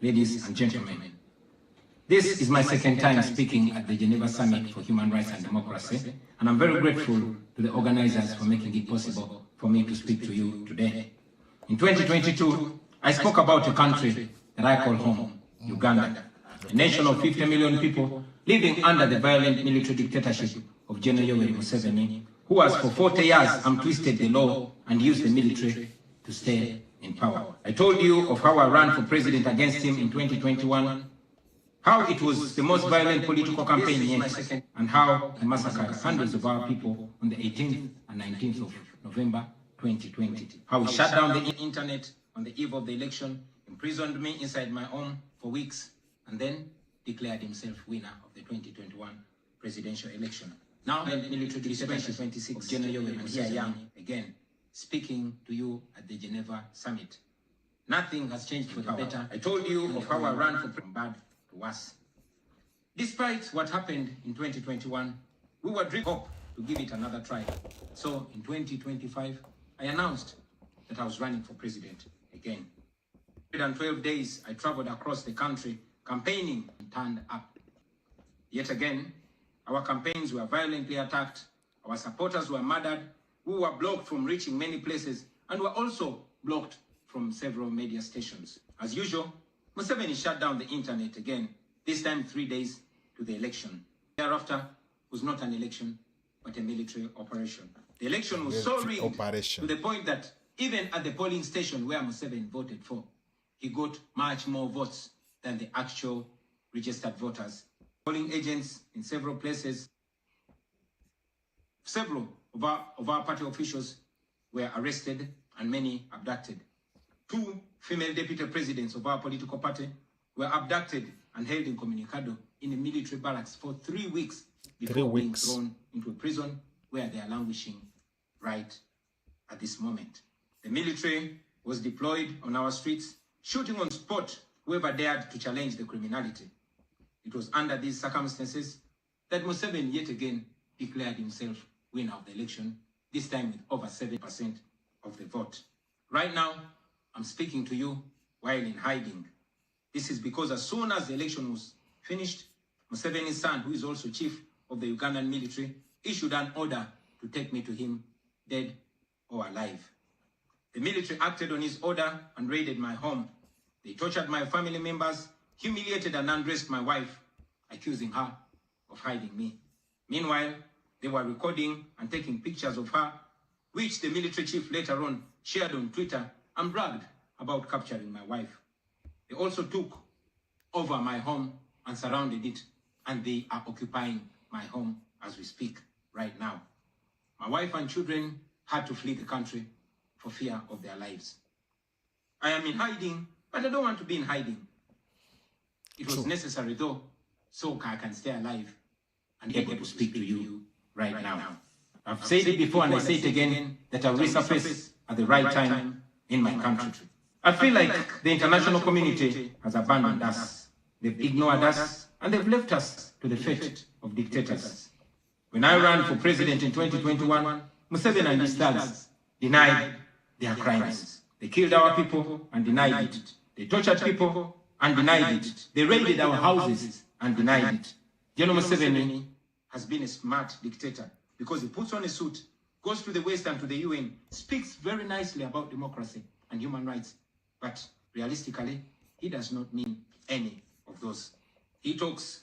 ladies and gentlemen. This is my second time speaking at the Geneva Summit for Human Rights and Democracy, and I'm very grateful to the organizers for making it possible for me to speak to you today. In 2022, I spoke about a country that I call home, Uganda, a nation of 50 million people living under the violent military dictatorship of General Museveni, who has for 40 years untwisted the law and used the military to stay in power. I told you of how I ran for president against him in 2021, how it was the most violent political campaign yet, and how he massacred hundreds of our people on the 18th and 19th of November 2020. How he shut down the internet on the eve of the election, imprisoned me inside my home for weeks, and then declared himself winner of the 2021 presidential election. Now, the military dictatorship 26 of General and here I am again, speaking to you at the Geneva Summit. Nothing has changed for the better. I told you of how I ran from bad to worse. Despite what happened in 2021, we were dreaming hope to give it another try. So in 2025, I announced that I was running for president again. 112 days, I traveled across the country campaigning and turned up. Yet again, our campaigns were violently attacked, our supporters were murdered, we were blocked from reaching many places, and were also blocked from several media stations. As usual, Museveni shut down the internet again, this time 3 days to the election. Thereafter was not an election, but a military operation. The election was so rigged to the point that even at the polling station where Museveni voted for, he got much more votes than the actual registered voters. Polling agents in several places, several of our party officials were arrested and many abducted. 2 female deputy presidents of our political party were abducted and held incommunicado in a military barracks for 3 weeks before being thrown into a prison where they are languishing right at this moment. The military was deployed on our streets, shooting on spot whoever dared to challenge the criminality. It was under these circumstances that Museveni yet again declared himself winner of the election, this time with over 7% of the vote. Right now, I'm speaking to you while in hiding. This is because as soon as the election was finished, Museveni's son, who is also chief of the Ugandan military, issued an order to take me to him, dead or alive. The military acted on his order and raided my home. They tortured my family members, humiliated and undressed my wife, accusing her of hiding me. Meanwhile, they were recording and taking pictures of her, which the military chief later on shared on Twitter and bragged about capturing my wife. They also took over my home and surrounded it, and they are occupying my home as we speak right now. My wife and children had to flee the country for fear of their lives. I am in hiding, but I don't want to be in hiding. It was necessary though, so I can stay alive and able to speak to you right now. I've said it before and I say it again, that I'll resurface at the right time in my country. I feel like the international community has abandoned us. They've ignored us and they've left us to the fate of dictators. When I ran for president in 2021, Museveni and his thugs denied their crimes. They killed our people and denied it. They tortured people and denied it. They raided our houses and denied it. General Museveni has been a smart dictator because he puts on a suit, goes to the West and to the UN, speaks very nicely about democracy and human rights, but realistically, he does not mean any of those. He talks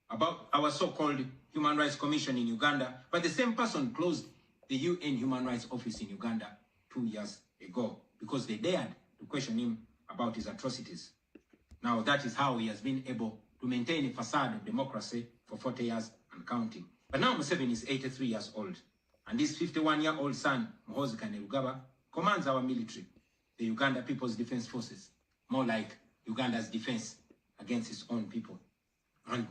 about our so-called Human Rights Commission in Uganda, but the same person closed the UN Human Rights Office in Uganda 2 years ago because they dared to question him about his atrocities. Now that is how he has been able to maintain a facade of democracy for 40 years and counting. But now Museveni is 83 years old, and his 51-year-old son, Muhoozi commands our military, the Uganda People's Defense Forces, more like Uganda's defense against his own people. And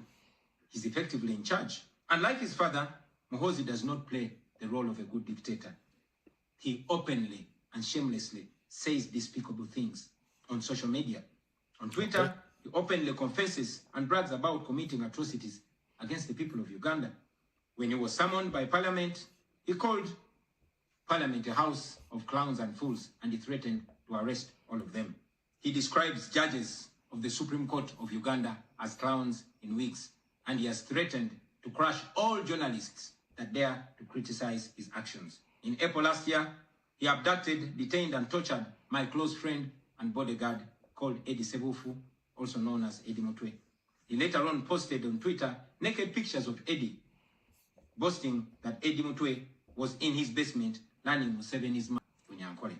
he's effectively in charge. And like his father, Muhoozi does not play the role of a good dictator. He openly and shamelessly says despicable things on social media. On Twitter, he openly confesses and brags about committing atrocities against the people of Uganda. When he was summoned by Parliament, he called Parliament a house of clowns and fools, and he threatened to arrest all of them. He describes judges of the Supreme Court of Uganda as clowns in wigs, and he has threatened to crush all journalists that dare to criticize his actions. In April last year, he abducted, detained, and tortured my close friend and bodyguard called Eddie Sebufu, also known as Eddie Mutwe. He later on posted on Twitter naked pictures of Eddie, boasting that Eddie Mutwe was in his basement learning Museveni's man to Nyankole.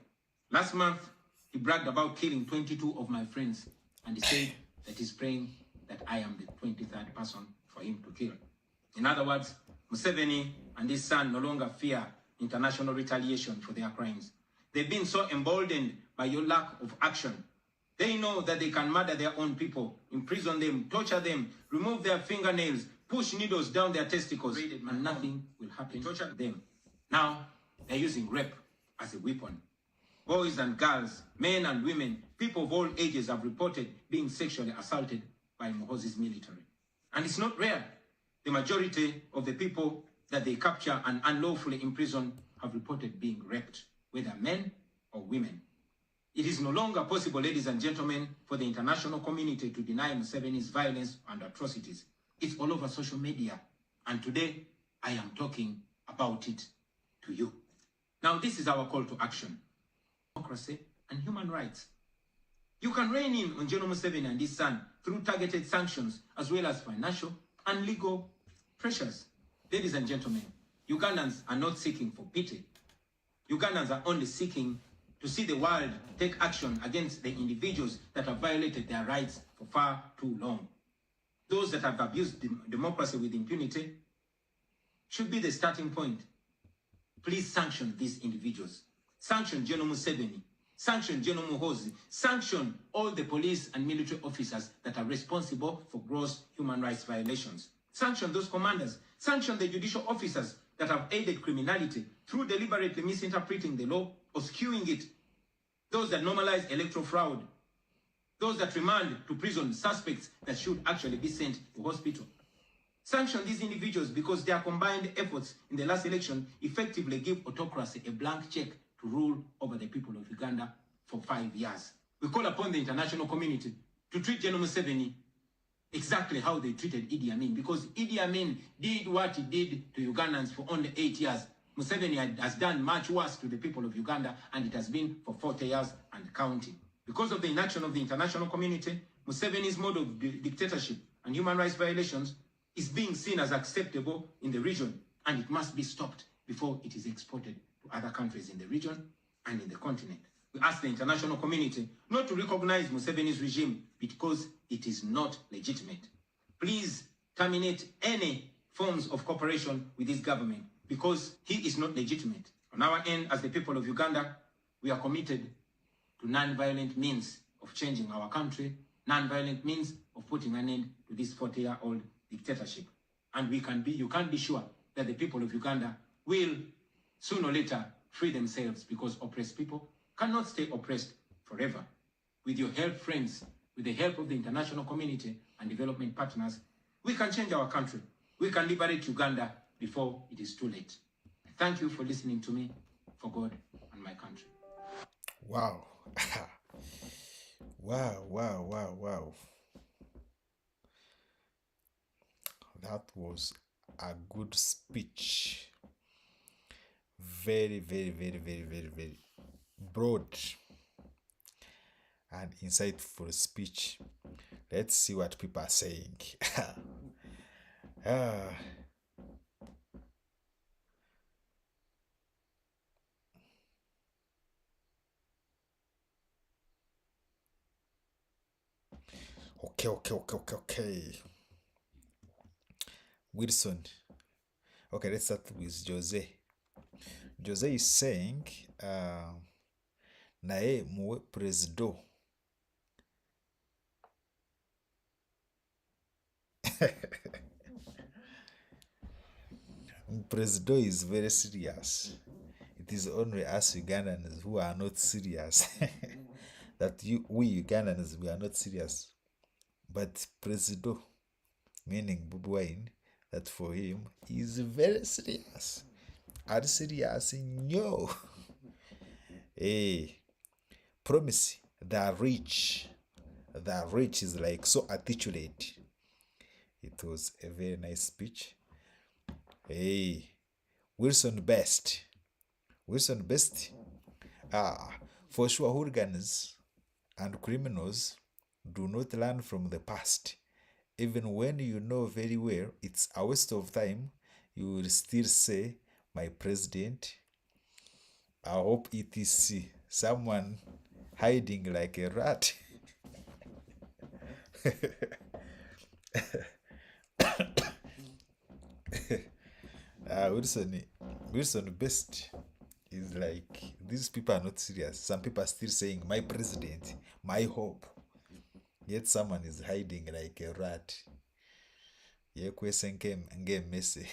Last month, he bragged about killing 22 of my friends, and he said that he's praying that I am the 23rd person for him to kill. In other words, Museveni and his son no longer fear international retaliation for their crimes. They've been so emboldened by your lack of action. They know that they can murder their own people, imprison them, torture them, remove their fingernails, push needles down their testicles, and nothing will happen to them. Now, they're using rape as a weapon. Boys and girls, men and women, people of all ages have reported being sexually assaulted by Muhoozi's military. And it's not rare. The majority of the people that they capture and unlawfully imprison have reported being raped, whether men or women. It is no longer possible, ladies and gentlemen, for the international community to deny Museveni's violence and atrocities. It's all over social media. And today, I am talking about it to you. Now, this is our call to action. Democracy and human rights. You can rein in on General Museveni and his son through targeted sanctions as well as financial and legal pressures. Ladies and gentlemen, Ugandans are not seeking for pity. Ugandans are only seeking to see the world take action against the individuals that have violated their rights for far too long. Those that have abused democracy with impunity should be the starting point. Please sanction these individuals. Sanction General Museveni. Sanction General Muhoozi. Sanction all the police and military officers that are responsible for gross human rights violations. Sanction those commanders. Sanction the judicial officers that have aided criminality through deliberately misinterpreting the law or skewing it. Those that normalize electoral fraud. Those that remand to prison suspects that should actually be sent to hospital. Sanction these individuals because their combined efforts in the last election effectively give autocracy a blank check to rule over the people of Uganda for 5 years. We call upon the international community to treat General Museveni exactly how they treated Idi Amin, because Idi Amin did what he did to Ugandans for only 8 years. Museveni has done much worse to the people of Uganda, and it has been for 40 years and counting. Because of the inaction of the international community, Museveni's mode of dictatorship and human rights violations is being seen as acceptable in the region, and it must be stopped before it is exported to other countries in the region and in the continent. We ask the international community not to recognize Museveni's regime because it is not legitimate. Please terminate any forms of cooperation with this government because he is not legitimate. On our end, as the people of Uganda, we are committed to non-violent means of changing our country, non-violent means of putting an end to this 40-year-old dictatorship. And you can be sure that the people of Uganda will sooner or later free themselves, because oppressed people cannot stay oppressed forever. With your help, friends, with the help of the international community and development partners, we can change our country. We can liberate Uganda before it is too late. Thank you for listening to me, for God and my country. Wow. Wow. That was a good speech. Very broad and insightful speech. Let's see what people are saying. Okay. Wilson. Okay, let's start with Jose. Jose is saying, nae muwe presido. Presido is very serious. It is only us Ugandans who are not serious. We Ugandans, we are not serious. But Presido, meaning Bobi Wine, that for him is very serious. Are serious? No. Hey, promise the rich the rich is like so articulate. It was a very nice speech. Hey, Wilson Best. Wilson Best. For sure, hooligans and criminals do not learn from the past. Even when you know very well it's a waste of time, you will still say, my president. I hope it is someone hiding like a rat. Wilson Best is like, these people are not serious. Some people are still saying, my president, my hope. Yet someone is hiding like a rat. Yekwese nge messy.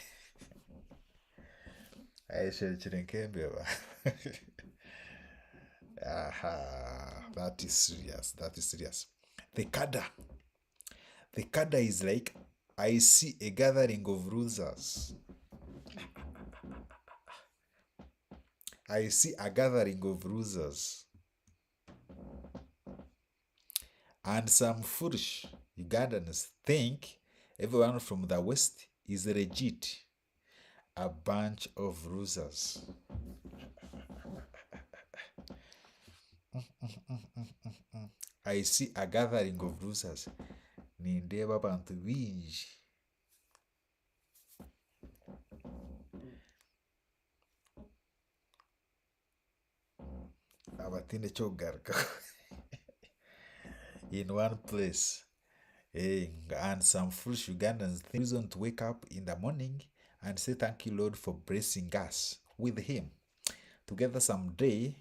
That is serious. That is serious. The cadre is like, I see a gathering of losers. I see a gathering of losers. And some foolish Ugandans think everyone from the West is legit. A bunch of losers. I see a gathering of losers. Nindeba abantu bingi. Abatinde chogarka. In one place. And some foolish Ugandans think reason to wake up in the morning and say thank you, Lord, for blessing us with him. Together someday,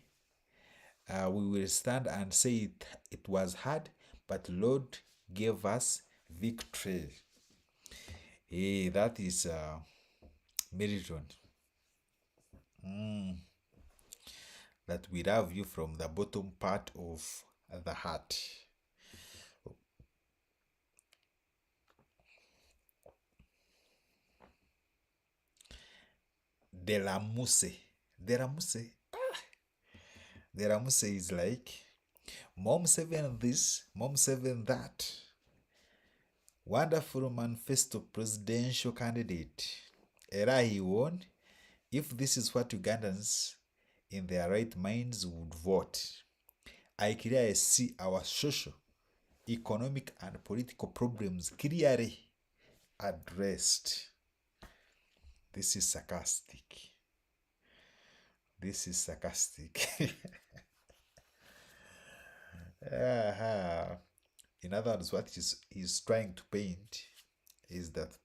we will stand and say it was hard, but Lord gave us victory. That is Meriton. That we love you from the bottom part of the heart. De la Muse is like, Mom 7 this, Mom 7 that. Wonderful manifesto presidential candidate. Era he won. If this is what Ugandans in their right minds would vote, I clearly see our social, economic, and political problems clearly addressed. This is sarcastic. This is sarcastic. In other words, what he's trying to paint is that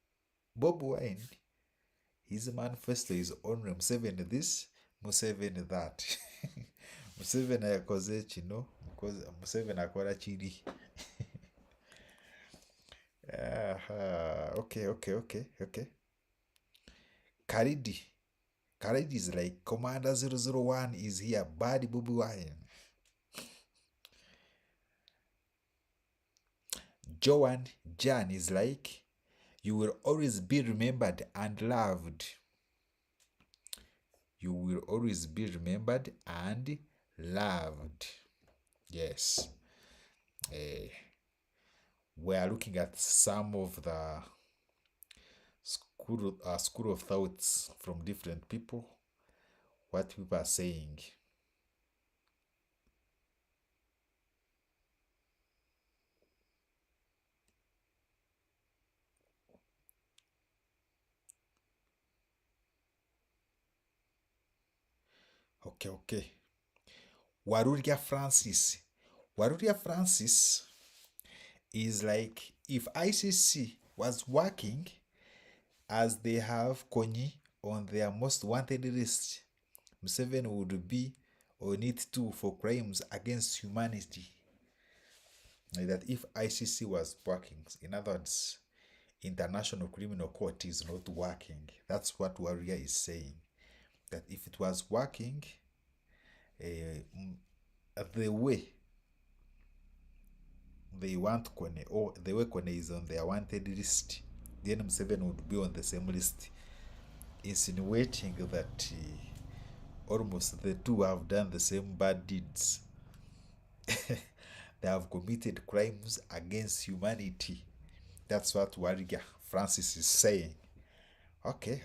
Bobi Wine, his manifesto is on Museveni this, Museveni that. Museveni akoze chino, because Museveni akora chiri. Okay. Karidi is like, Commander 001 is here, bad Bobi Wine. Jan is like, you will always be remembered and loved. You will always be remembered and loved. Yes. We are looking at some of the school of thoughts from different people, what people are saying. Okay. Waruria Francis is like, if ICC was working as they have Konyi on their most wanted list, Museveni would be on it too for crimes against humanity. Like that, if ICC was working, in other words, International Criminal Court is not working. That's what Warrior is saying. That if it was working, the way they want Kone, or the way Kone is on their wanted list, then Museveni would be on the same list, insinuating that almost the two have done the same bad deeds. they have committed crimes against humanity. That's what Warrior Francis is saying. Okay.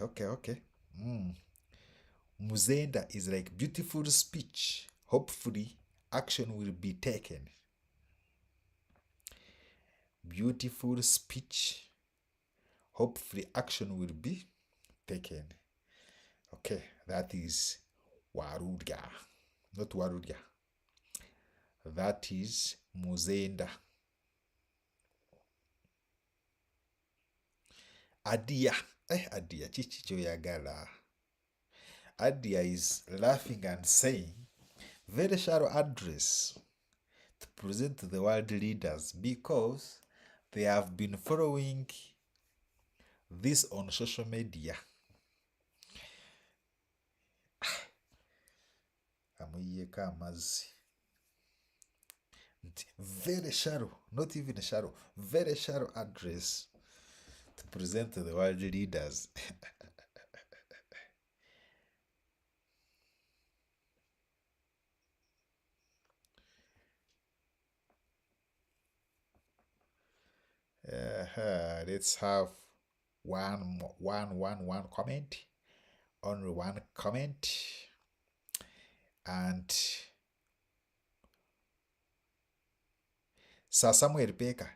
Muzenda is like beautiful speech. Hopefully, action will be taken. Beautiful speech. Hopefully, action will be taken. Okay, that is Warurya. Not Warurya. That is Muzenda. Adia. Adia. Chichicho yagala. Adia is laughing and saying, very shallow address to present to the world leaders because they have been following this on social media. Amuyeka amazi. Very shallow, not even shallow, very shallow address to present to the world leaders. Let's have one comment. Only one comment. And Sir Samuel Baker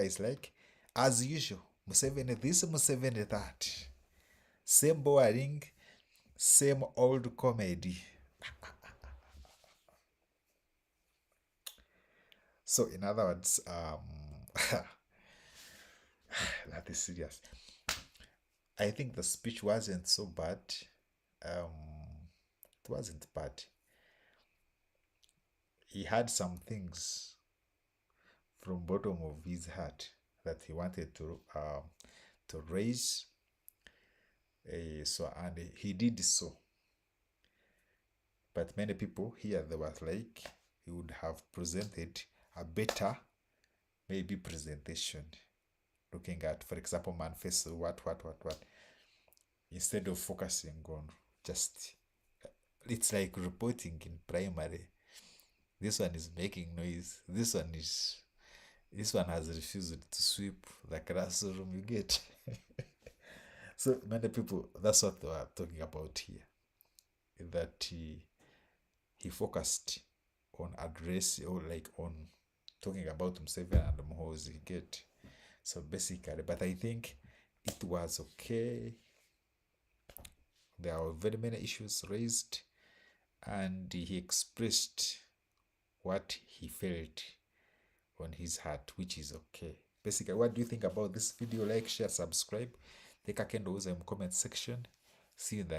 is like, as usual, Museveni this, Museveni that. Same boring, same old comedy. So in other words, that is serious. I think the speech wasn't so bad. It wasn't bad. He had some things from bottom of his heart that he wanted to raise. And he did so. But many people here, they were like, he would have presented a better, maybe presentation. Looking at, for example, manifesto, what. Instead of focusing on just, it's like reporting in primary. This one is making noise. This one has refused to sweep the classroom, you get. So many people, that's what they were talking about here. That he focused on address, or like on talking about Museveni and Muhoozi, get. So basically, but I think it was okay. There were very many issues raised, and he expressed what he felt on his heart, which is okay. Basically, what do you think about this video? Like, share, subscribe. Take a candle in the comment section. See you in the